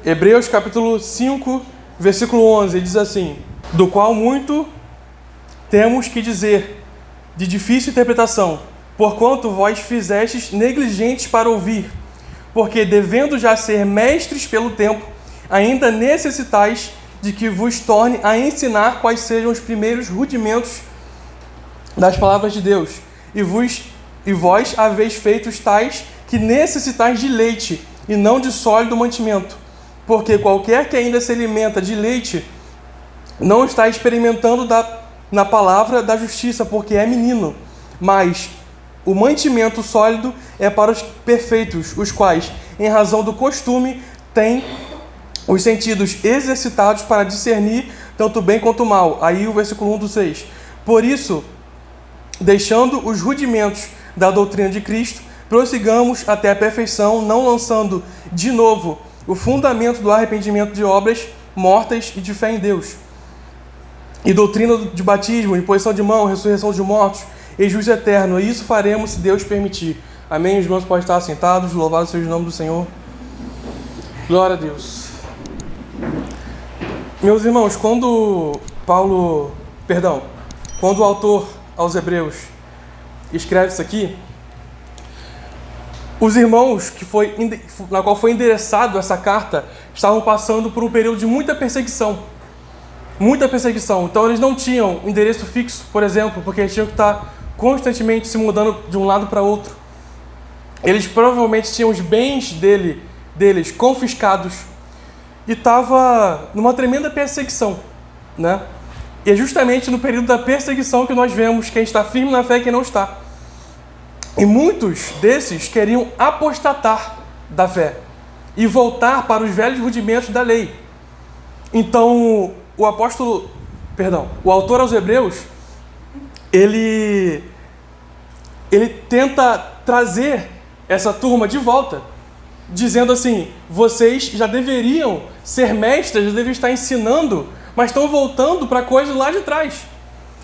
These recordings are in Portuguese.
Hebreus capítulo 5, versículo 11, diz assim: do qual muito temos que dizer, de difícil interpretação, porquanto vós fizestes negligentes para ouvir, porque devendo já ser mestres pelo tempo, ainda necessitais de que vos torne a ensinar quais sejam os primeiros rudimentos das palavras de Deus, e vós haveis feito tais que necessitais de leite, e não de sólido mantimento, porque qualquer que ainda se alimenta de leite, não está experimentando na palavra da justiça, porque é menino, mas o mantimento sólido é para os perfeitos, os quais, em razão do costume, têm os sentidos exercitados para discernir tanto bem quanto mal. Aí o versículo 1 do 6. Por isso, deixando os rudimentos da doutrina de Cristo, prossigamos até a perfeição, não lançando de novo o fundamento do arrependimento de obras mortas e de fé em Deus, e doutrina de batismo, imposição de mão, ressurreição de mortos e juízo eterno. E isso faremos se Deus permitir. Amém? Os irmãos podem estar sentados. Louvado seja o nome do Senhor. Glória a Deus. Meus irmãos, quando o autor aos Hebreus escreve isso aqui, os irmãos na qual foi endereçado essa carta estavam passando por um período de muita perseguição. Muita perseguição. Então eles não tinham endereço fixo, por exemplo, porque eles tinham que estar constantemente se mudando de um lado para outro. Eles provavelmente tinham os bens deles confiscados e estava numa tremenda perseguição, né? E é justamente no período da perseguição que nós vemos quem está firme na fé e quem não está. E muitos desses queriam apostatar da fé e voltar para os velhos rudimentos da lei. Então, o autor aos Hebreus, ele tenta trazer essa turma de volta, dizendo assim: vocês já deveriam ser mestres, já deveriam estar ensinando, mas estão voltando para coisas lá de trás.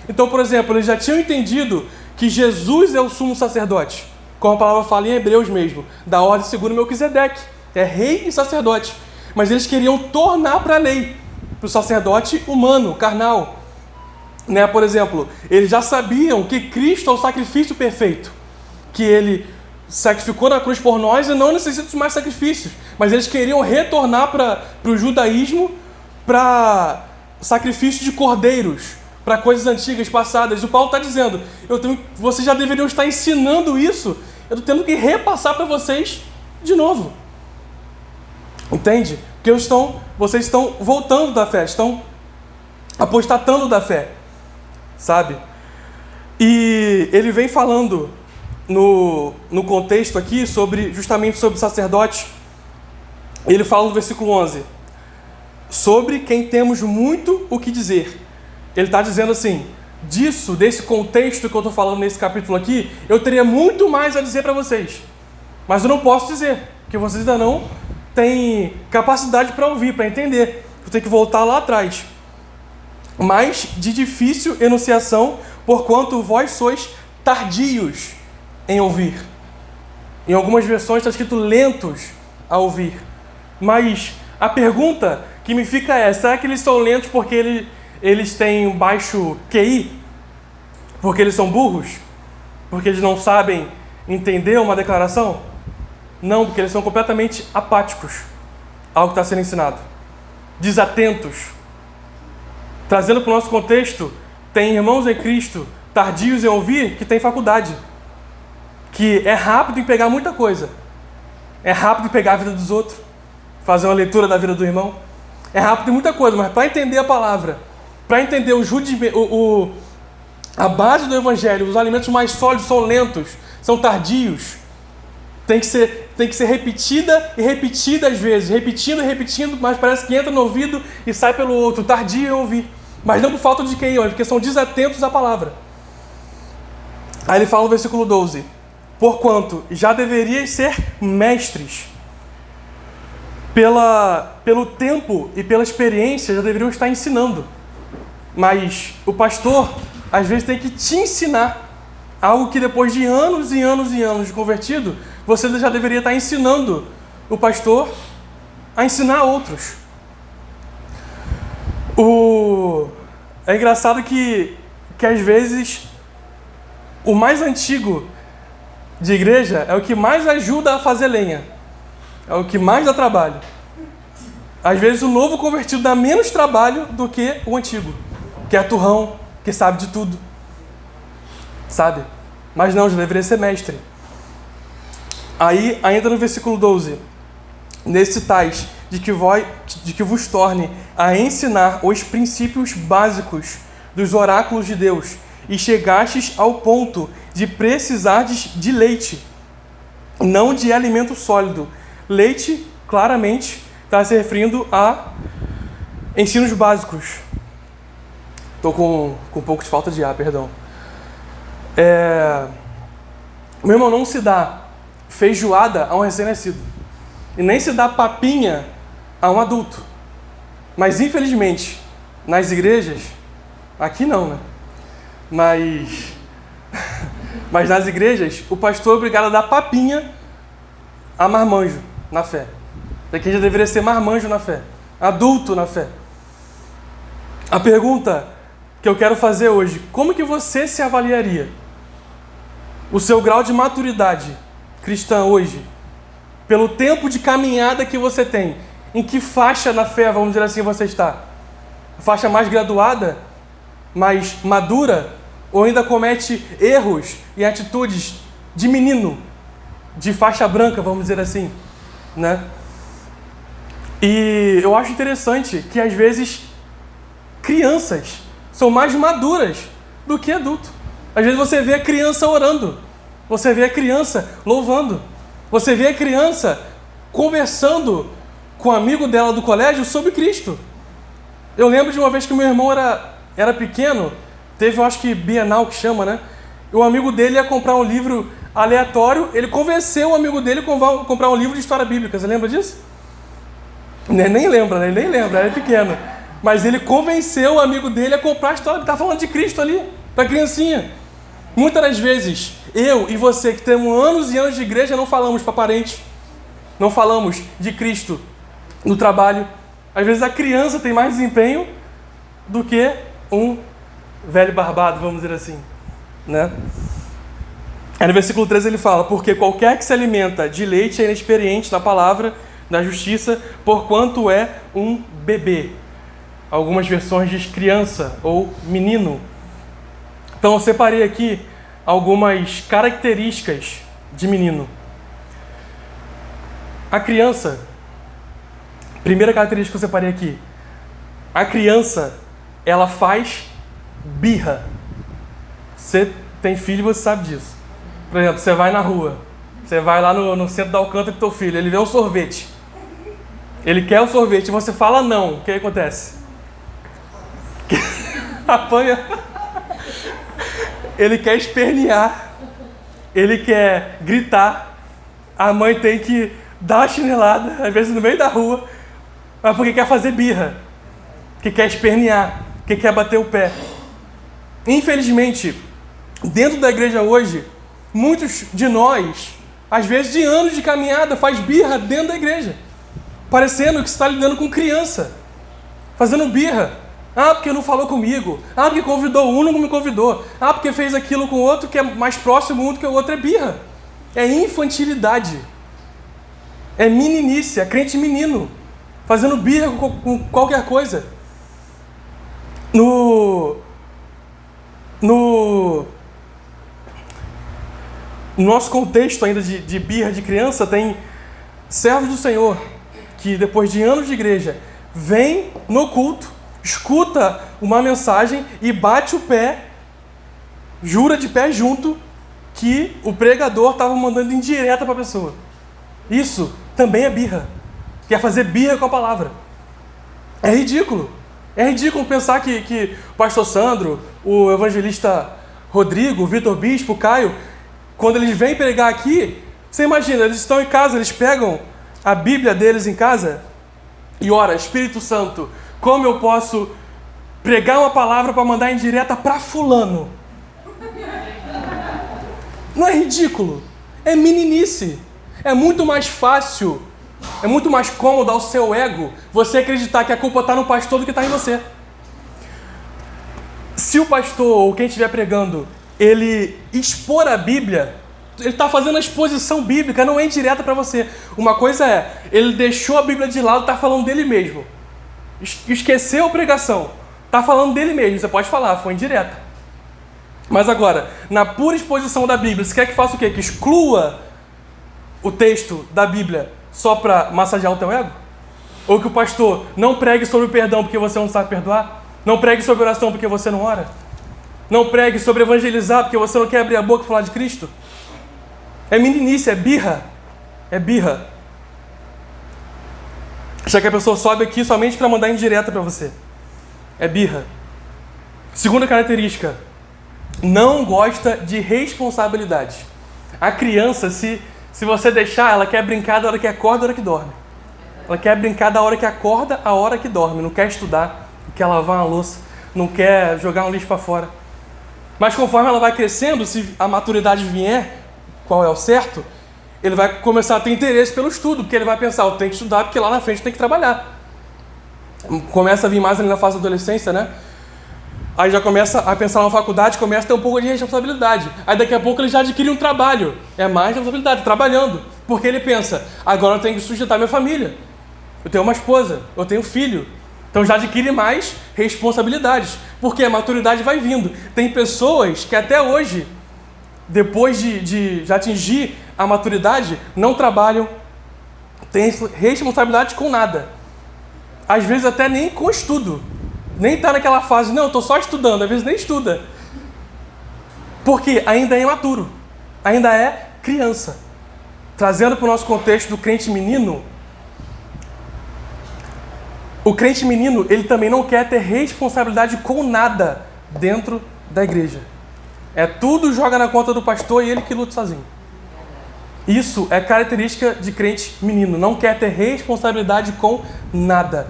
Então, por exemplo, eles já tinham entendido que Jesus é o sumo sacerdote, como a palavra fala em Hebreus mesmo, da ordem segundo Melquisedeque, é rei e sacerdote. Mas eles queriam tornar para a lei, para o sacerdote humano, carnal, né? Por exemplo, eles já sabiam que Cristo é o sacrifício perfeito, que ele sacrificou na cruz por nós e não necessita de mais sacrifícios, mas eles queriam retornar para o judaísmo, para sacrifício de cordeiros, para coisas antigas, passadas. E o Paulo está dizendo: vocês já deveriam estar ensinando isso, eu estou tendo que repassar para vocês de novo. Entende? Porque vocês estão voltando da fé, estão apostatando da fé, sabe? E ele vem falando no contexto aqui justamente sobre sacerdote. Ele fala no versículo 11: sobre quem temos muito o que dizer. Ele está dizendo assim: desse contexto que eu estou falando nesse capítulo aqui, eu teria muito mais a dizer para vocês, mas eu não posso dizer, porque vocês ainda não têm capacidade para ouvir, para entender. Eu tenho que voltar lá atrás. Mas de difícil enunciação, porquanto vós sois tardios em ouvir. Em algumas versões está escrito lentos a ouvir. Mas a pergunta que me fica é: será que eles são lentos porque eles têm baixo QI? Porque eles são burros? Porque eles não sabem entender uma declaração? Não, porque eles são completamente apáticos ao que está sendo ensinado, desatentos. Trazendo para o nosso contexto, tem irmãos em Cristo tardios em ouvir que tem faculdade, que é rápido em pegar muita coisa, é rápido em pegar a vida dos outros, fazer uma leitura da vida do irmão, é rápido em muita coisa, mas para entender a palavra, para entender a base do evangelho, os alimentos mais sólidos são lentos, são tardios. Tem que ser repetida e repetida às vezes, repetindo e repetindo, mas parece que entra no ouvido e sai pelo outro, tardio em ouvir. Mas não por falta de QI, mas porque são desatentos à palavra. Aí ele fala no versículo 12: porquanto já deverias ser mestres, pelo tempo e pela experiência já deveriam estar ensinando. Mas o pastor, às vezes, tem que te ensinar algo que depois de anos e anos e anos de convertido, você já deveria estar ensinando o pastor a ensinar outros. É engraçado que às vezes o mais antigo de igreja é o que mais ajuda a fazer lenha. É o que mais dá trabalho. Às vezes o novo convertido dá menos trabalho do que o antigo, que é turrão, que sabe de tudo. Sabe? Mas não, já deveria ser mestre. Aí, ainda no versículo 12, nesse tais de que vos torne a ensinar os princípios básicos dos oráculos de Deus, e chegastes ao ponto de precisardes de leite, não de alimento sólido. Leite, claramente, está se referindo a ensinos básicos. Estou com um pouco de falta de ar, perdão. Meu irmão, não se dá feijoada a um recém-nascido. E nem se dá papinha a um adulto. Mas, infelizmente, nas igrejas, aqui não, né? Mas nas igrejas, o pastor é obrigado a dar papinha a marmanjo na fé. Daqui já deveria ser marmanjo na fé, adulto na fé. A pergunta que eu quero fazer hoje: como que você se avaliaria? O seu grau de maturidade cristã hoje, pelo tempo de caminhada que você tem, em que faixa na fé, vamos dizer assim, você está? A faixa mais graduada, mais madura, ou ainda comete erros e atitudes de menino, de faixa branca, vamos dizer assim, né? E eu acho interessante que às vezes crianças são mais maduras do que adultos. Às vezes você vê a criança orando, você vê a criança louvando, você vê a criança conversando com um amigo dela do colégio sobre Cristo. Eu lembro de uma vez que o meu irmão era pequeno, teve, eu acho que Bienal que chama, né? E o amigo dele ia comprar um livro aleatório, ele convenceu o amigo dele a comprar um livro de história bíblica. Você lembra disso? Nem lembra, né? Ele nem lembra, era pequeno. Mas ele convenceu o amigo dele a comprar a história, tá falando de Cristo ali, pra criancinha. Muitas das vezes, eu e você que temos anos e anos de igreja, não falamos para parentes, não falamos de Cristo no trabalho. Às vezes a criança tem mais desempenho do que um velho barbado, vamos dizer assim, né? Aí no versículo 13 ele fala: porque qualquer que se alimenta de leite é inexperiente na palavra da justiça, porquanto é um bebê. Algumas versões diz criança ou menino. Então eu separei aqui algumas características de menino. A criança, primeira característica que eu separei aqui, a criança, ela faz birra. Você tem filho, você sabe disso. Por exemplo, você vai na rua, você vai lá no centro da Alcântara com teu filho, ele vê um sorvete. Ele quer o sorvete e você fala não. O que acontece? Apanha. Ele quer espernear. Ele quer gritar. A mãe tem que dar uma chinelada, às vezes no meio da rua, mas porque quer fazer birra, que quer espernear, que quer bater o pé. Infelizmente, dentro da igreja hoje, muitos de nós, às vezes de anos de caminhada, faz birra dentro da igreja, parecendo que você está lidando com criança, fazendo birra. Ah, porque não falou comigo. Ah, porque convidou um, não me convidou. Ah, porque fez aquilo com o outro que é mais próximo um do que o outro. É birra. É infantilidade. É meninice, é crente menino, fazendo birra com qualquer coisa. No nosso contexto ainda de birra de criança, tem servos do Senhor que depois de anos de igreja, vem no culto, escuta uma mensagem e bate o pé, jura de pé junto que o pregador estava mandando indireta para a pessoa. Isso também é birra. Quer fazer birra com a palavra. É ridículo. É ridículo pensar que o pastor Sandro, o evangelista Rodrigo, o Vitor Bispo, o Caio, quando eles vêm pregar aqui, você imagina, eles estão em casa, eles pegam a Bíblia deles em casa e ora: Espírito Santo, como eu posso pregar uma palavra para mandar em direta para fulano? Não é ridículo? É meninice. É muito mais fácil É muito mais cômodo ao seu ego você acreditar que a culpa está no pastor do que está em você. Se o pastor ou quem estiver pregando, ele expor a Bíblia, ele está fazendo a exposição bíblica, não é indireta para você. Uma coisa é, ele deixou a Bíblia de lado e está falando dele mesmo. Esqueceu a pregação, está falando dele mesmo. Você pode falar, foi indireta. Mas agora, na pura exposição da Bíblia, você quer que faça o quê? Que exclua o texto da Bíblia só para massagear o teu ego? Ou que o pastor não pregue sobre o perdão porque você não sabe perdoar? Não pregue sobre oração porque você não ora? Não pregue sobre evangelizar porque você não quer abrir a boca e falar de Cristo? É meninice, é birra. É birra. Já que a pessoa sobe aqui somente para mandar indireta para você. É birra. Segunda característica. Não gosta de responsabilidade. A criança, se você deixar, ela quer brincar da hora que acorda, da hora que dorme. Ela quer brincar da hora que acorda, a hora que dorme. Não quer estudar, não quer lavar uma louça, não quer jogar um lixo para fora. Mas conforme ela vai crescendo, se a maturidade vier, qual é o certo, ele vai começar a ter interesse pelo estudo, porque ele vai pensar, eu tenho que estudar porque lá na frente eu tenho que trabalhar. Começa a vir mais ali na fase da adolescência, né? Aí já começa a pensar na faculdade, começa a ter um pouco de responsabilidade. Aí daqui a pouco ele já adquire um trabalho. É mais responsabilidade, trabalhando. Porque ele pensa, agora eu tenho que sustentar minha família. Eu tenho uma esposa, eu tenho um filho. Então já adquire mais responsabilidades. Porque a maturidade vai vindo. Tem pessoas que até hoje, depois de já atingir a maturidade, não trabalham, têm responsabilidade com nada. Às vezes até nem com estudo. Nem está naquela fase, não, eu estou só estudando, às vezes nem estuda. Porque ainda é imaturo, ainda é criança. Trazendo para o nosso contexto do crente menino, o crente menino, ele também não quer ter responsabilidade com nada dentro da igreja. É tudo joga na conta do pastor e ele que luta sozinho. Isso é característica de crente menino, não quer ter responsabilidade com nada.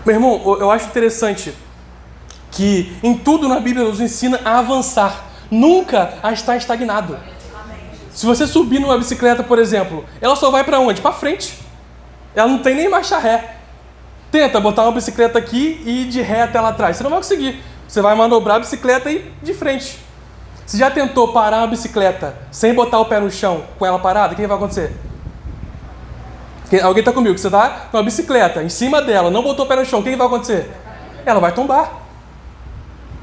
Meu irmão, eu acho interessante que em tudo na Bíblia nos ensina a avançar, nunca a estar estagnado. Se você subir numa bicicleta, por exemplo, ela só vai para onde? Para frente. Ela não tem nem marcha ré. Tenta botar uma bicicleta aqui e ir de ré até lá atrás. Você não vai conseguir. Você vai manobrar a bicicleta e ir de frente. Você já tentou parar uma bicicleta sem botar o pé no chão com ela parada? O que vai acontecer? Alguém está comigo? Você está numa bicicleta, em cima dela, não botou o pé no chão, o que vai acontecer? Ela vai tombar.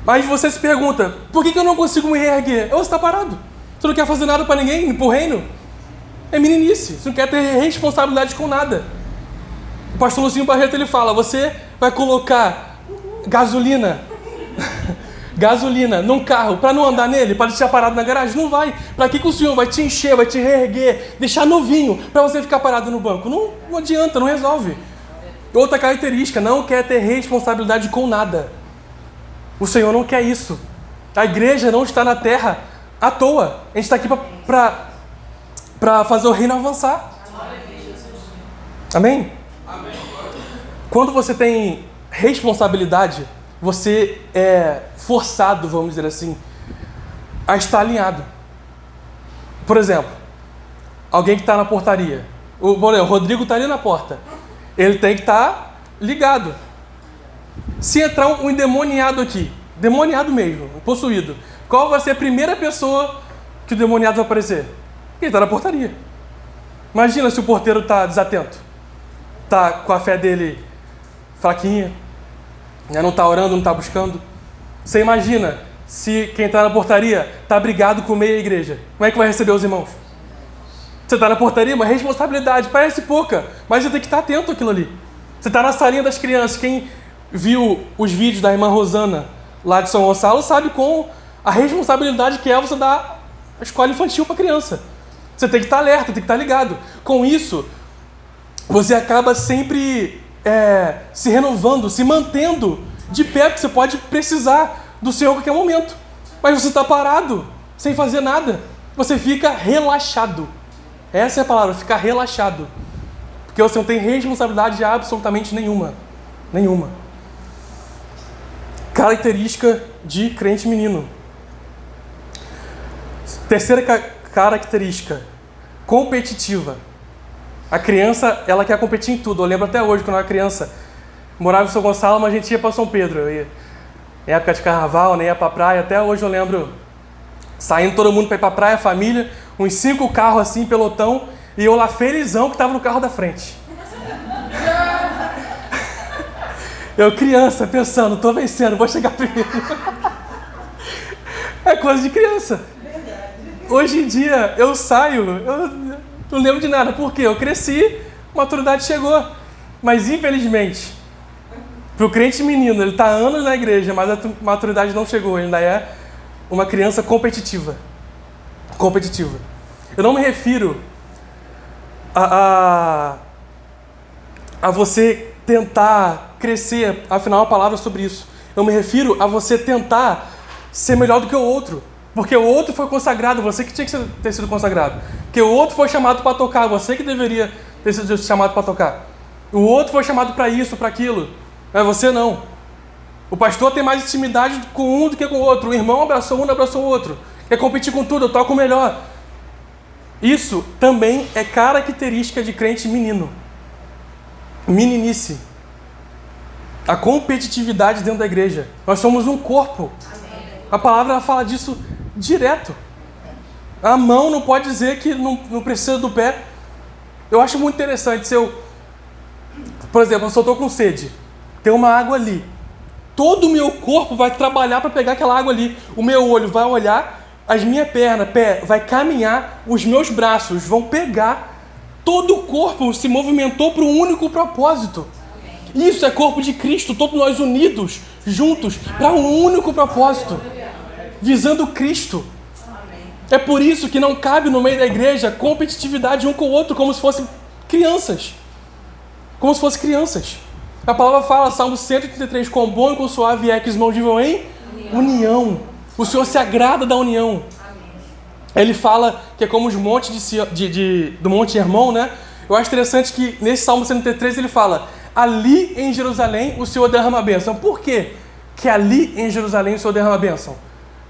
Mas você se pergunta, por que eu não consigo me reerguer? Você está parado. Você não quer fazer nada para ninguém, para o reino. É meninice, você não quer ter responsabilidade com nada. O pastor Lucinho Barreto, ele fala, você vai colocar gasolina num carro para não andar nele, para deixar parado na garagem? Não vai. Para que o senhor vai te encher, vai te reerguer, deixar novinho para você ficar parado no banco? Não adianta, não resolve. Outra característica, não quer ter responsabilidade com nada. O Senhor não quer isso. A igreja não está na terra à toa. A gente está aqui para fazer o reino avançar. Amém? Amém? Quando você tem responsabilidade, você é forçado, vamos dizer assim, a estar alinhado. Por exemplo, alguém que está na portaria. O Rodrigo está ali na porta. Ele tem que estar ligado. Se entrar um endemoniado aqui, demoniado mesmo, possuído, qual vai ser a primeira pessoa que o demoniado vai aparecer? Ele está na portaria. Imagina se o porteiro está desatento. Está com a fé dele fraquinha. Não está orando, não está buscando. Você imagina se quem está na portaria está brigado com meia igreja. Como é que vai receber os irmãos? Você está na portaria, uma responsabilidade, parece pouca, mas você tem que estar atento àquilo ali. Você está na salinha das crianças. Quem viu os vídeos da irmã Rosana, lá de São Gonçalo, sabe com a responsabilidade que é você dar a escola infantil para a criança. Você tem que estar alerta, tem que estar ligado. Com isso, você acaba sempre se renovando, se mantendo de pé, porque você pode precisar do Senhor a qualquer momento. Mas você está parado, sem fazer nada. Você fica relaxado. Essa é a palavra, ficar relaxado. Porque você não tem responsabilidade absolutamente nenhuma. Nenhuma. Característica de crente menino. Terceira característica, competitiva. A criança, ela quer competir em tudo. Eu lembro até hoje, quando eu era criança, morava em São Gonçalo, mas a gente ia para São Pedro. Eu ia em época de carnaval, nem ia pra praia. Até hoje eu lembro saindo todo mundo para ir pra praia, família, uns 5 carros assim, pelotão, e eu lá felizão que tava no carro da frente. Eu criança, pensando, tô vencendo, vou chegar primeiro. É coisa de criança. Hoje em dia, eu saio, eu não lembro de nada. Por quê? Eu cresci, maturidade chegou. Mas, infelizmente, pro crente menino, ele tá há anos na igreja, mas a maturidade não chegou. Ele ainda é uma criança competitiva. Competitiva. Eu não me refiro a você tentar crescer, afinal a palavra é sobre isso. Eu me refiro a você tentar ser melhor do que o outro. Porque o outro foi consagrado, você que tinha que ter sido consagrado. Porque o outro foi chamado para tocar, você que deveria ter sido chamado para tocar. O outro foi chamado para isso, para aquilo. Mas você não. O pastor tem mais intimidade com um do que com o outro. O irmão abraçou um, não abraçou o outro. Quer competir com tudo, eu toco melhor. Isso também é característica de crente menino. Meninice. A competitividade dentro da igreja. Nós somos um corpo. A palavra fala disso direto. A mão não pode dizer que não precisa do pé. Eu acho muito interessante se eu... Por exemplo, se eu estou com sede, tem uma água ali. Todo o meu corpo vai trabalhar para pegar aquela água ali. O meu olho vai olhar, as minhas pernas, pé, vai caminhar, os meus braços vão pegar. Todo o corpo se movimentou para um único propósito. Isso é corpo de Cristo, todos nós unidos, juntos, para um único propósito, visando Cristo. É por isso que não cabe no meio da igreja competitividade um com o outro, como se fossem crianças. Como se fossem crianças. A palavra fala, Salmo 133, quão bom e quão suave é que os irmãos vivam em união. O Senhor se agrada da união. Ele fala que é como os montes do Monte Hermon, né? Eu acho interessante que nesse Salmo 133 ele fala, ali em Jerusalém o Senhor derrama a bênção. Por quê que ali em Jerusalém o Senhor derrama a bênção?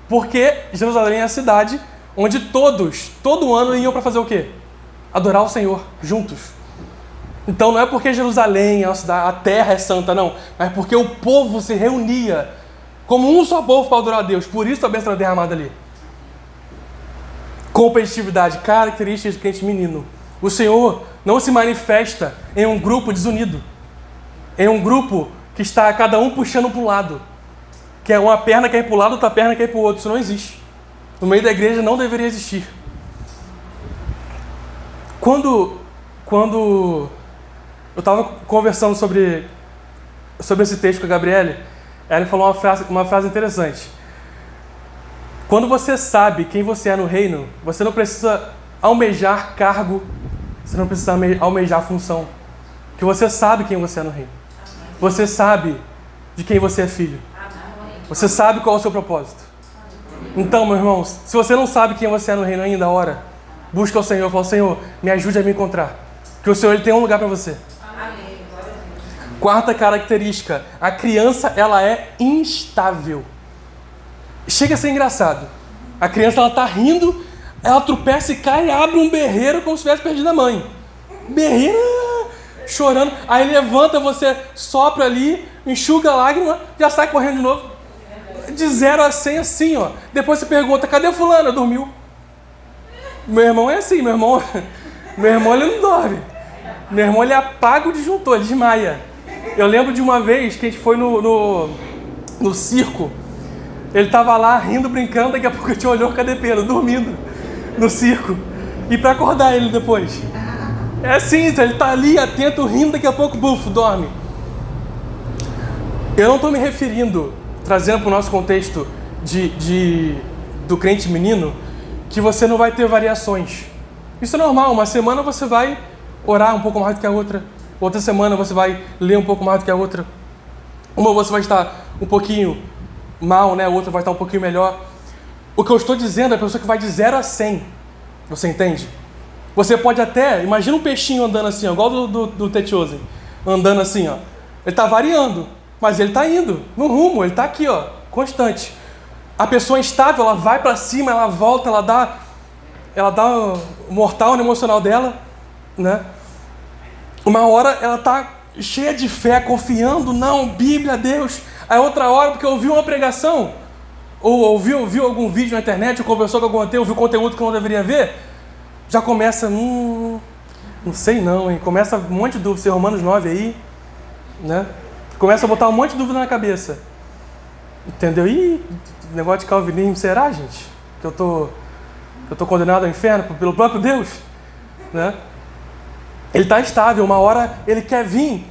Porque Jerusalém é a cidade onde todos, todo ano, iam para fazer o quê? Adorar o Senhor, juntos. Então não é porque Jerusalém, a terra é santa, não. Mas porque o povo se reunia como um só povo para adorar a Deus. Por isso a bênção era derramada ali. Competitividade, característica de crente menino. O Senhor não se manifesta em um grupo desunido. Em um grupo que está cada um puxando para o lado. Que é uma perna quer ir para o lado, outra perna quer ir para o outro. Isso não existe. No meio da igreja não deveria existir. Quando eu estava conversando sobre esse texto com a Gabriele, ela falou uma frase interessante. Quando você sabe quem você é no reino, você não precisa almejar cargo, você não precisa almejar função. Porque você sabe quem você é no reino. Você sabe de quem você é filho. Você sabe qual é o seu propósito. Então, meu irmão, se você não sabe quem você é no reino ainda, ora, busca o Senhor, fala, Senhor, me ajude a me encontrar. Porque o Senhor ele tem um lugar para você. Quarta característica, a criança ela é instável. Chega a ser engraçado. A criança ela tá rindo, ela tropeça e cai e abre um berreiro como se tivesse perdido a mãe. Berreiro, chorando. Aí levanta, você sopra ali, enxuga a lágrima, já sai correndo de novo. De 0 a 100 assim, ó. Depois você pergunta, cadê fulano? Dormiu. Meu irmão é assim, meu irmão ele não dorme. Meu irmão ele apaga o disjuntor, ele desmaia. Eu lembro de uma vez que a gente foi no circo. Ele tava lá rindo, brincando, daqui a pouco a gente olhou, cadê Pedro? Dormindo no circo. E para acordar ele depois. É assim, ele tá ali atento, rindo, daqui a pouco, bufo, dorme. Eu não estou me referindo, trazendo para o nosso contexto do crente menino, que você não vai ter variações. Isso é normal, uma semana você vai orar um pouco mais do que a outra. Outra semana você vai ler um pouco mais do que a outra. Uma você vai estar um pouquinho mal, né? A outra vai estar um pouquinho melhor. O que eu estou dizendo é a pessoa que vai de 0 a 100. Você entende? Você pode até... Imagina um peixinho andando assim, ó, igual do Tetiosen. Andando assim, ó. Ele está variando, mas ele está indo no rumo. Ele está aqui, ó, constante. A pessoa instável, ela vai para cima, ela volta, ela dá o mortal no emocional dela, né? Uma hora ela está cheia de fé, confiando, não, Bíblia, Deus. Aí outra hora, porque ouviu uma pregação, ou ouviu algum vídeo na internet, ou conversou com algum ateu, ouviu conteúdo que não deveria ver, já começa, não sei não, hein? Começa um monte de dúvida, esse Romanos 9 aí, né? Começa a botar um monte de dúvida na cabeça. Entendeu? E negócio de calvinismo, será, gente? Que eu tô condenado ao inferno pelo próprio Deus? Né? Ele está estável, uma hora ele quer vir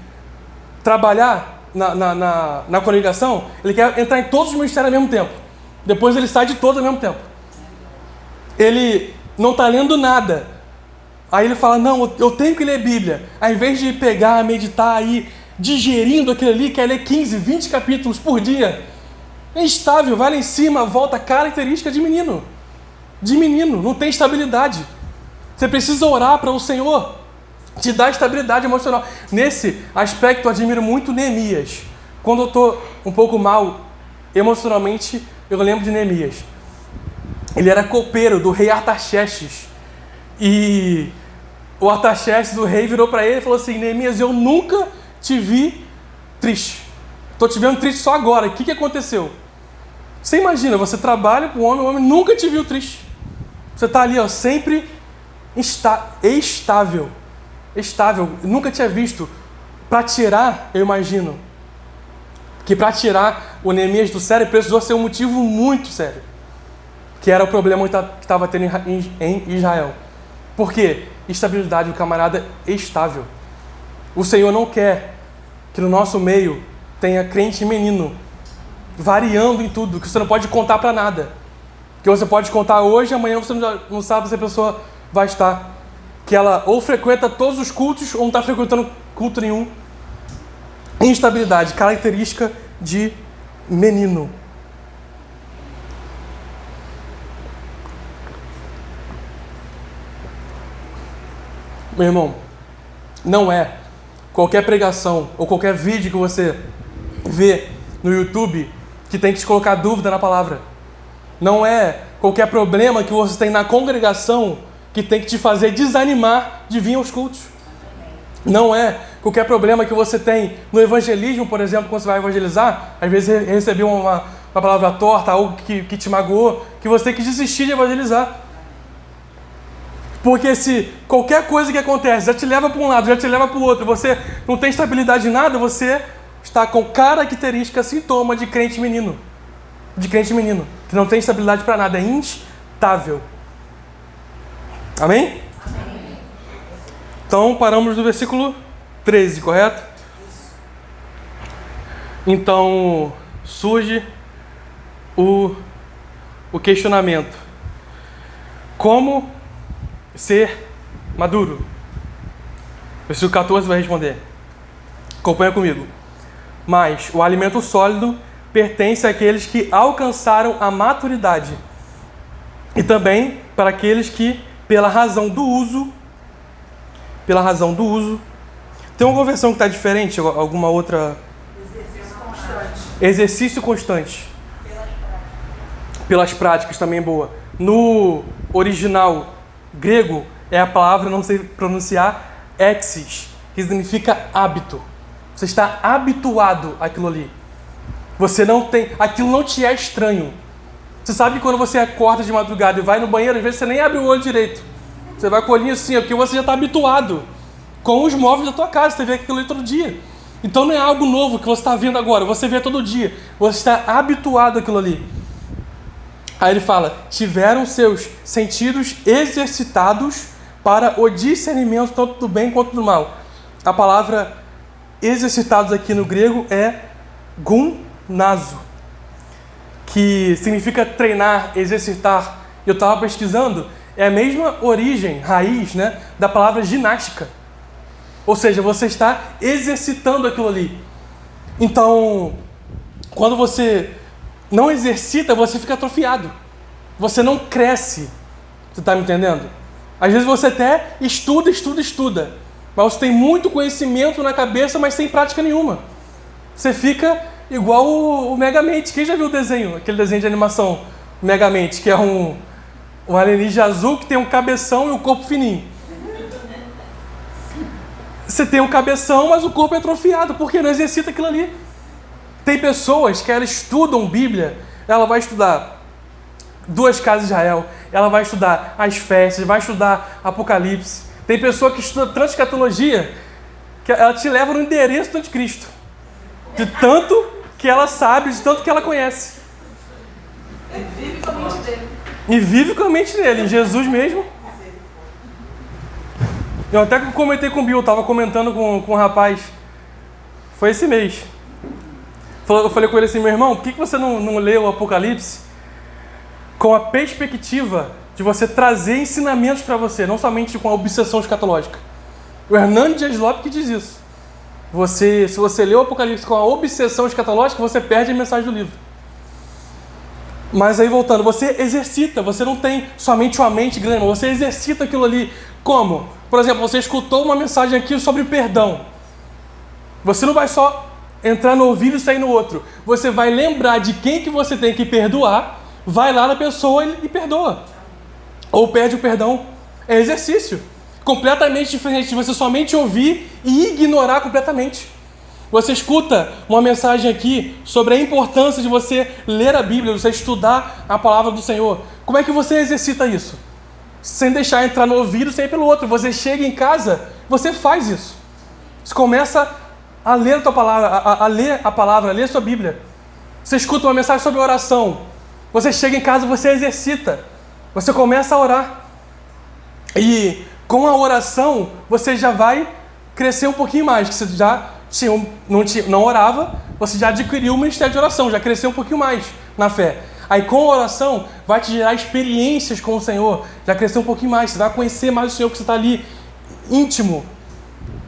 trabalhar na congregação, ele quer entrar em todos os ministérios ao mesmo tempo. Depois ele sai de todos ao mesmo tempo. Ele não está lendo nada. Aí ele fala, não, eu tenho que ler Bíblia. Ao invés de pegar, meditar aí, digerindo aquilo ali, quer ler 15, 20 capítulos por dia. É instável, vai lá em cima, volta, característica de menino. De menino, não tem estabilidade. Você precisa orar para o Senhor te dar estabilidade emocional. Nesse aspecto, eu admiro muito Neemias. Quando eu estou um pouco mal emocionalmente, eu lembro de Neemias. Ele era copeiro do rei Artaxerxes. E o Artaxerxes, o rei, virou para ele e falou assim, Neemias, eu nunca te vi triste. Estou te vendo triste só agora. O que aconteceu? Você imagina, você trabalha para o homem nunca te viu triste. Você está ali, ó, sempre estável. Estável, nunca tinha visto. Para tirar, eu imagino, que para tirar o Neemias do sério, precisou ser um motivo muito sério. Que era o problema que estava tendo em Israel. Por quê? Estabilidade, o camarada estável. O Senhor não quer que no nosso meio tenha crente menino, variando em tudo, que você não pode contar para nada. Que você pode contar hoje, amanhã você não sabe se a pessoa vai estar. Que ela ou frequenta todos os cultos, ou não está frequentando culto nenhum. Instabilidade, característica de menino. Meu irmão, não é qualquer pregação ou qualquer vídeo que você vê no YouTube que tem que te colocar dúvida na palavra. Não é qualquer problema que você tem na congregação que tem que te fazer desanimar de vir aos cultos. Não é qualquer problema que você tem no evangelismo, por exemplo, quando você vai evangelizar, às vezes recebeu uma palavra torta, algo que te magoou, que você tem que desistir de evangelizar. Porque se qualquer coisa que acontece já te leva para um lado, já te leva para o outro, você não tem estabilidade em nada, você está com característica, sintoma de crente menino. De crente menino, que não tem estabilidade para nada, é instável. Amém? Amém? Então, paramos no versículo 13, correto? Então, surge o questionamento. Como ser maduro? Versículo 14 vai responder. Acompanha comigo. Mas o alimento sólido pertence àqueles que alcançaram a maturidade e também para aqueles que, pela razão do uso, tem uma conversão que está diferente, alguma outra? Exercício constante. Pelas práticas também é boa. No original grego é a palavra, não sei pronunciar, exis, que significa hábito. Você está habituado àquilo ali. Você não tem, aquilo não te é estranho. Você sabe que quando você acorda de madrugada e vai no banheiro, às vezes você nem abre o olho direito. Você vai com o olhinho assim, porque você já está habituado com os móveis da tua casa. Você vê aquilo ali todo dia. Então não é algo novo que você está vendo agora. Você vê todo dia. Você está habituado àquilo ali. Aí ele fala, tiveram seus sentidos exercitados para o discernimento tanto do bem quanto do mal. A palavra exercitados aqui no grego é gumnazo, que significa treinar, exercitar. Eu estava pesquisando, é a mesma origem, raiz, né, da palavra ginástica. Ou seja, você está exercitando aquilo ali. Então, quando você não exercita, você fica atrofiado. Você não cresce. Você está me entendendo? Às vezes você até estuda, mas você tem muito conhecimento na cabeça, mas sem prática nenhuma. Você fica igual o Megamente. Quem já viu o desenho? Aquele desenho de animação Megamente, que é um alienígena azul que tem um cabeção e um corpo fininho. Você tem um cabeção, mas o corpo é atrofiado, porque não exercita aquilo ali. Tem pessoas que elas estudam Bíblia, ela vai estudar 2 casas de Israel, ela vai estudar as festas, vai estudar Apocalipse. Tem pessoa que estuda transcatologia, que ela te leva no endereço do anticristo. De tanto que ela sabe, de tanto que ela conhece. E vive com a mente dele. E vive com a mente dele, em Jesus mesmo. Eu até comentei com o Bill, estava comentando com um rapaz, foi esse mês. Eu falei com ele assim, meu irmão, por que você não lê o Apocalipse com a perspectiva de você trazer ensinamentos para você, não somente com a obsessão escatológica? O Hernando Dias Lopes que diz isso. Se você lê o Apocalipse com a obsessão escatológica, você perde a mensagem do livro. Mas aí voltando, você exercita, você não tem somente uma mente grande, você exercita aquilo ali. Como? Por exemplo, você escutou uma mensagem aqui sobre perdão. Você não vai só entrar no ouvido e sair no outro. Você vai lembrar de quem que você tem que perdoar, vai lá na pessoa e perdoa. Ou pede o perdão. É exercício. Completamente diferente de você somente ouvir e ignorar completamente. Você escuta uma mensagem aqui sobre a importância de você ler a Bíblia, você estudar a palavra do Senhor. Como é que você exercita isso? Sem deixar entrar no ouvido e sair pelo outro. Você chega em casa, você faz isso. Você começa a ler a tua palavra, a ler a palavra, a ler a sua Bíblia. Você escuta uma mensagem sobre oração. Você chega em casa, você exercita. Você começa a orar. E com a oração, você já vai crescer um pouquinho mais. Que você já não orava, você já adquiriu o ministério de oração, já cresceu um pouquinho mais na fé. Aí com a oração, vai te gerar experiências com o Senhor, já cresceu um pouquinho mais, você vai conhecer mais o Senhor, que você está ali íntimo,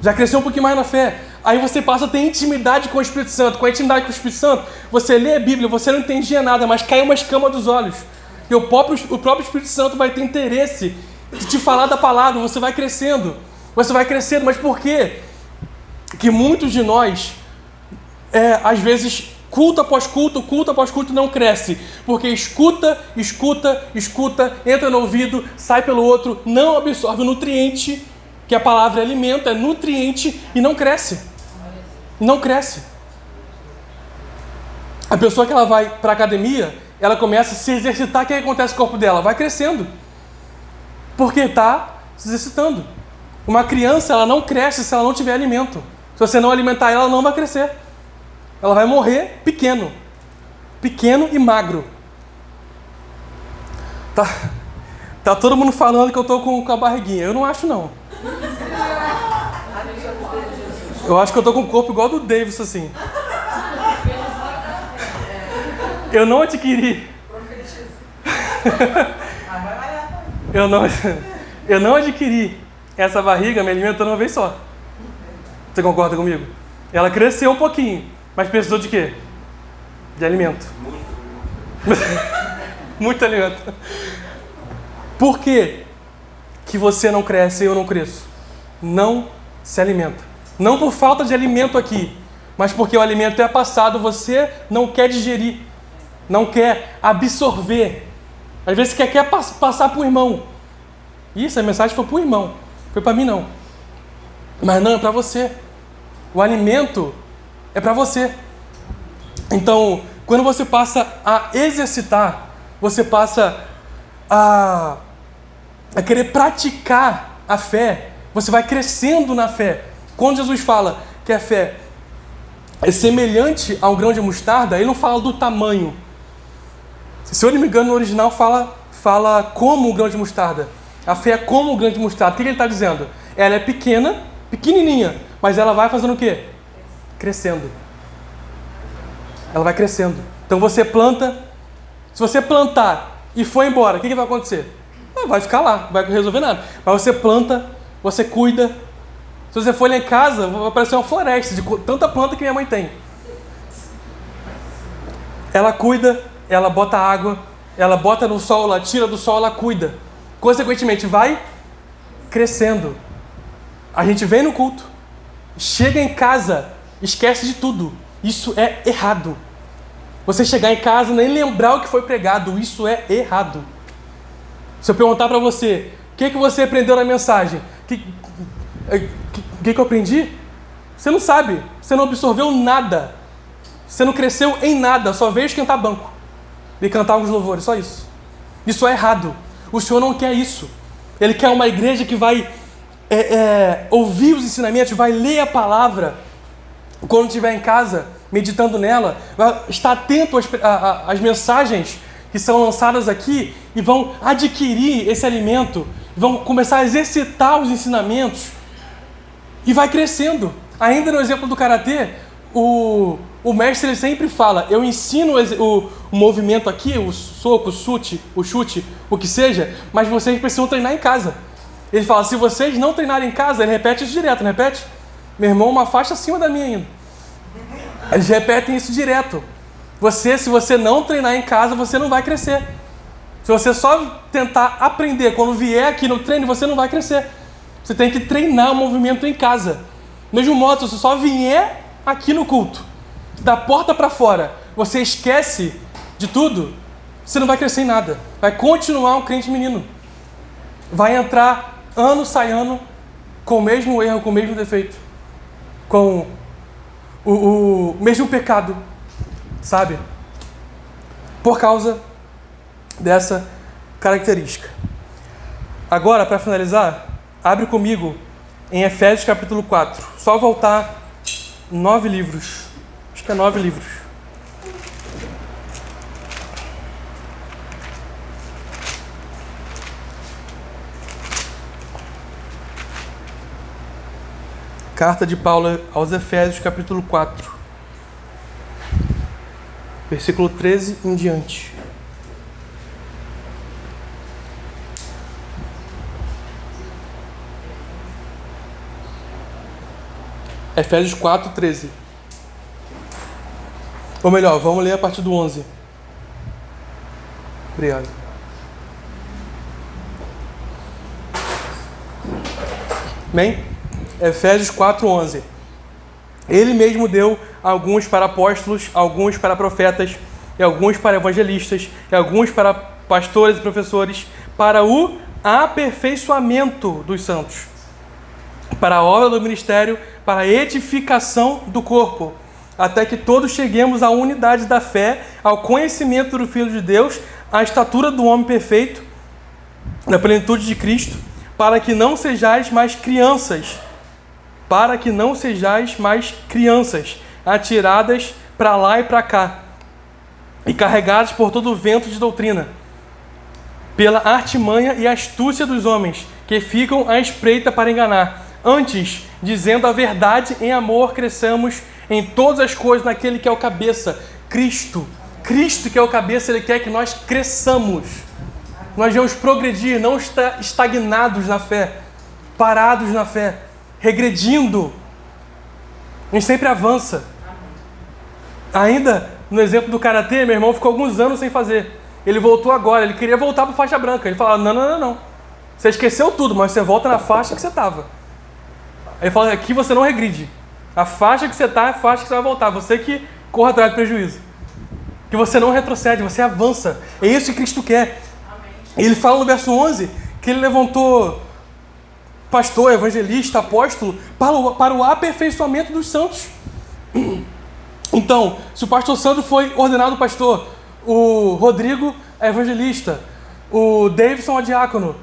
já cresceu um pouquinho mais na fé. Aí você passa a ter intimidade com o Espírito Santo. Com a intimidade com o Espírito Santo, você lê a Bíblia, você não entendia nada, mas cai uma escama dos olhos. E o próprio Espírito Santo vai ter interesse de te falar da palavra, você vai crescendo, mas por quê? Que muitos de nós, às vezes, culto após culto não cresce, porque escuta, entra no ouvido, sai pelo outro, não absorve o nutriente, que a palavra é alimento, é nutriente, e não cresce. Não cresce. A pessoa que ela vai para a academia, ela começa a se exercitar, o que acontece com o corpo dela? Vai crescendo, porque está se exercitando. Uma criança, ela não cresce se ela não tiver alimento. Se você não alimentar ela, ela não vai crescer. Ela vai morrer pequeno e magro. Tá todo mundo falando que eu tô com a barriguinha. Eu não acho, não. Eu acho que eu tô com o corpo igual do Davis, assim. Eu não adquiri. Eu não adquiri essa barriga me alimentando uma vez só. Você concorda comigo? Ela cresceu um pouquinho, mas precisou de quê? De alimento. Muito alimento. Por que que você não cresce e eu não cresço? Não se alimenta. Não por falta de alimento aqui, mas porque o alimento é passado, você não quer digerir, não quer absorver. Às vezes você quer passar para o irmão. Isso, a mensagem foi para o irmão, foi para mim não. Mas não, é para você. O alimento é para você. Então, quando você passa a exercitar, você passa a querer praticar a fé, você vai crescendo na fé. Quando Jesus fala que a fé é semelhante a um grão de mostarda, ele não fala do tamanho. Se eu não me engano, no original fala como o grão de mostarda. A fé é como o grão de mostarda. O que ele está dizendo? Ela é pequenininha, mas ela vai fazendo o quê? Crescendo. Ela vai crescendo. Então você planta. Se você plantar e for embora, o que vai acontecer? Vai ficar lá, não vai resolver nada. Mas você planta, você cuida. Se você for lá em casa, vai parecer uma floresta de tanta planta que minha mãe tem. Ela cuida, ela bota água, ela bota no sol, ela tira do sol, ela cuida. Consequentemente, vai crescendo. A gente vem no culto, chega em casa, esquece de tudo. Isso é errado. Você chegar em casa e nem lembrar o que foi pregado, isso é errado. Se eu perguntar para você, o que você aprendeu na mensagem? O que eu aprendi? Você não sabe, você não absorveu nada, você não cresceu em nada, só veio esquentar banco e cantar alguns louvores, só isso. Isso é errado. O Senhor não quer isso. Ele quer uma igreja que vai ouvir os ensinamentos, vai ler a palavra quando estiver em casa, meditando nela, vai estar atento às mensagens que são lançadas aqui e vão adquirir esse alimento, vão começar a exercitar os ensinamentos e vai crescendo. Ainda no exemplo do karatê, o mestre ele sempre fala, eu ensino o movimento aqui, o soco, o chute, o que seja, mas vocês precisam treinar em casa. Ele fala, se vocês não treinarem em casa, ele repete isso direto, não repete? Meu irmão, uma faixa acima da minha ainda. Eles repetem isso direto. Se você não treinar em casa, você não vai crescer. Se você só tentar aprender quando vier aqui no treino, você não vai crescer. Você tem que treinar o movimento em casa. Mesmo modo, se você só vier aqui no culto, da porta para fora, você esquece de tudo, você não vai crescer em nada. Vai continuar um crente menino. Vai entrar ano, sai ano, com o mesmo erro, com o mesmo defeito, com o mesmo pecado, sabe? Por causa dessa característica. Agora, para finalizar, abre comigo em Efésios capítulo 4. Só voltar 9 livros. Acho que é 9 livros. Carta de Paulo aos Efésios, capítulo 4. Versículo 13 em diante. Efésios 4, 13. Ou melhor, vamos ler a partir do 11. Obrigado. Amém? Efésios 4, 11. Ele mesmo deu alguns para apóstolos, alguns para profetas, e alguns para evangelistas, e alguns para pastores e professores, para o aperfeiçoamento dos santos, para a obra do ministério, para a edificação do corpo, até que todos cheguemos à unidade da fé, ao conhecimento do Filho de Deus, à estatura do homem perfeito, na plenitude de Cristo, para que não sejais mais crianças, atiradas para lá e para cá, e carregadas por todo o vento de doutrina, pela artimanha e astúcia dos homens, que ficam à espreita para enganar. Antes, dizendo a verdade em amor, cresçamos em todas as coisas naquele que é o cabeça, Cristo. Cristo que é o cabeça, Ele quer que nós cresçamos. Nós vamos progredir, não estagnados na fé, parados na fé, regredindo. A gente sempre avança. Ainda no exemplo do karatê, meu irmão ficou alguns anos sem fazer. Ele voltou agora, ele queria voltar para a faixa branca. Ele falava, não. Você esqueceu tudo, mas você volta na faixa que você estava. Aí ele fala, aqui você não regride. A faixa que você está é a faixa que você vai voltar. Você que corre atrás do prejuízo. Que você não retrocede, você avança. É isso que Cristo quer. E ele fala no verso 11 que ele levantou pastor, evangelista, apóstolo para o aperfeiçoamento dos santos. Então, se o pastor Sandro foi ordenado pastor, o Rodrigo é evangelista, o Davidson é diácono,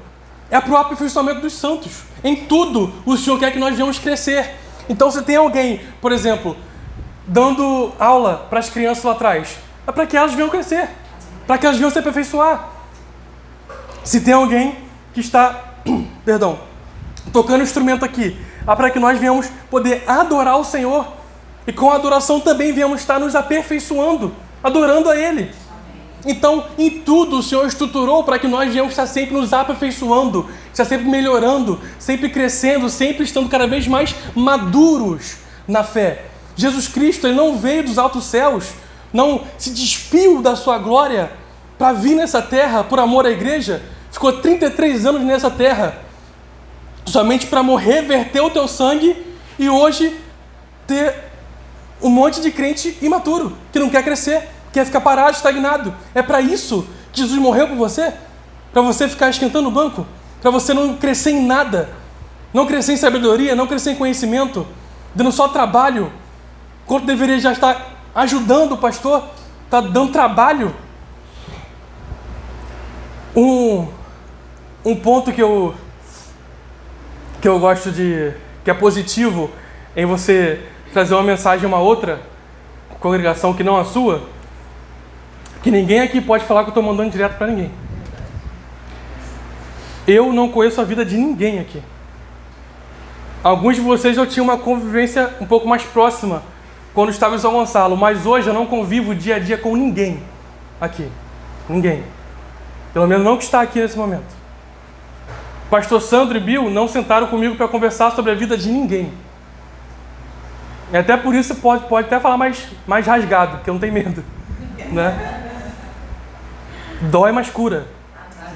é para o aperfeiçoamento dos santos. Em tudo, o Senhor quer que nós venhamos crescer. Então, se tem alguém, por exemplo, dando aula para as crianças lá atrás, é para que elas venham crescer, para que elas venham se aperfeiçoar. Se tem alguém que está, tocando instrumento aqui, é para que nós venhamos poder adorar o Senhor. E com a adoração também venhamos estar nos aperfeiçoando, adorando a Ele. Então, em tudo o Senhor estruturou para que nós venhamos estar sempre nos aperfeiçoando, estar sempre melhorando, sempre crescendo, sempre estando cada vez mais maduros na fé. Jesus Cristo, Ele não veio dos altos céus, não se despiu da sua glória para vir nessa terra por amor à igreja. Ficou 33 anos nessa terra, somente para morrer, verter o teu sangue e hoje ter um monte de crente imaturo, que não quer crescer, quer ficar parado, estagnado. É para isso que Jesus morreu por você? Para você ficar esquentando o banco? Para você não crescer em nada? não crescer em sabedoria, não crescer em conhecimento, dando só trabalho, quando deveria já estar ajudando o pastor, está dando trabalho. Um ponto que eu gosto que é positivo em você trazer uma mensagem a uma outra congregação que não a sua, que ninguém aqui pode falar que eu estou mandando direto para ninguém. Eu não conheço a vida de ninguém aqui. Alguns de vocês eu tinha uma convivência um pouco mais próxima quando estava em São Gonçalo, mas hoje eu não convivo dia a dia com ninguém aqui. Ninguém. Pelo menos não que está aqui nesse momento. Pastor Sandro e Bill não sentaram comigo para conversar sobre a vida de ninguém. E até por isso pode até falar mais rasgado, porque eu não tenho medo. Né? Dói, mas cura.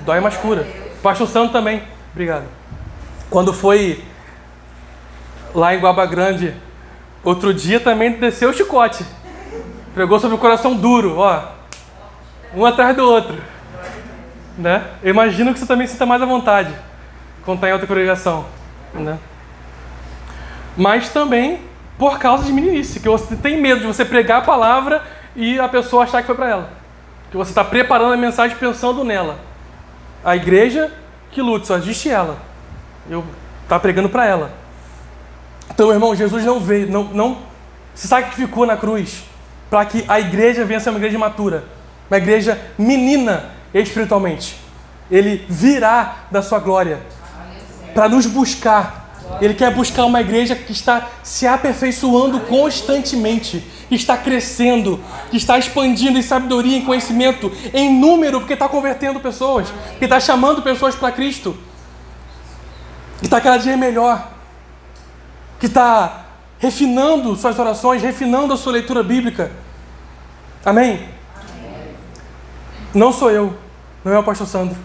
Dói, mas cura. Pastor Sandro também. Obrigado. Quando foi lá em Guaba Grande, outro dia também desceu o chicote. Pregou sobre o coração duro, ó. Um atrás do outro. Né? Eu imagino que você também sinta mais à vontade quando está em outra congregação. Né? Mas também por causa de meninice, que você tem medo de você pregar a palavra e a pessoa achar que foi para ela. Que você está preparando a mensagem pensando nela. A igreja que lute, só existe ela. Eu está pregando para ela. Então, irmão, Jesus não veio, não se sacrificou na cruz para que a igreja venha a ser uma igreja matura, uma igreja menina espiritualmente. Ele virá da sua glória para nos buscar. Ele quer buscar uma igreja que está se aperfeiçoando constantemente, que está crescendo, que está expandindo em sabedoria, em conhecimento, em número, porque está convertendo pessoas, que está chamando pessoas para Cristo, que está cada dia melhor, que está refinando suas orações, refinando a sua leitura bíblica. Amém? Não sou eu, não é o pastor Sandro.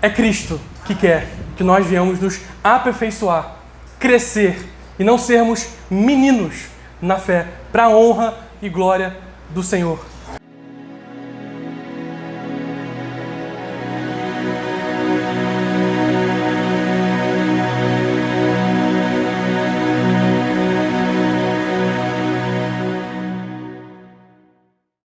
É Cristo que quer que nós venhamos nos aperfeiçoar, crescer e não sermos meninos na fé, para a honra e glória do Senhor.